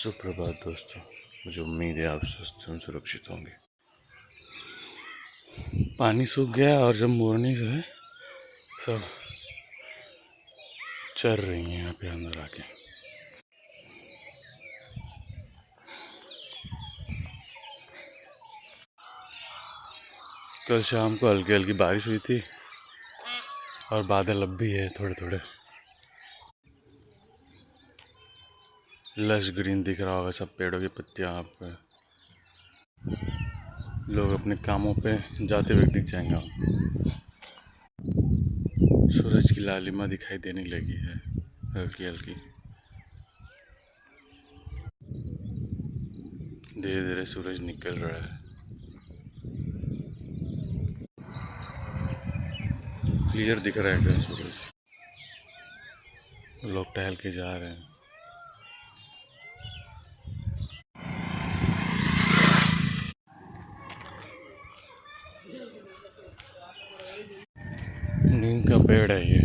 सुप्रभात दोस्तों, मुझे उम्मीद है आप स्वस्थ एवं सुरक्षित होंगे। पानी सूख गया और जब मोरनी जो है सब चर रही हैं यहाँ पे अंदर आके। कल शाम को हल्की हल्की बारिश हुई थी और बादल अब भी है थोड़े थोड़े। लश ग्रीन दिख रहा होगा सब पेड़ों की पत्तियां। आप लोग अपने कामों पे जाते हुए दिख जाएंगे आपको। सूरज की लालिमा दिखाई देने लगी है हल्की हल्की। धीरे धीरे सूरज निकल रहा है। क्लियर दिख रहा है क्या सूरज? लोग टहल के जा रहे हैं। नीम का पेड़ है ये।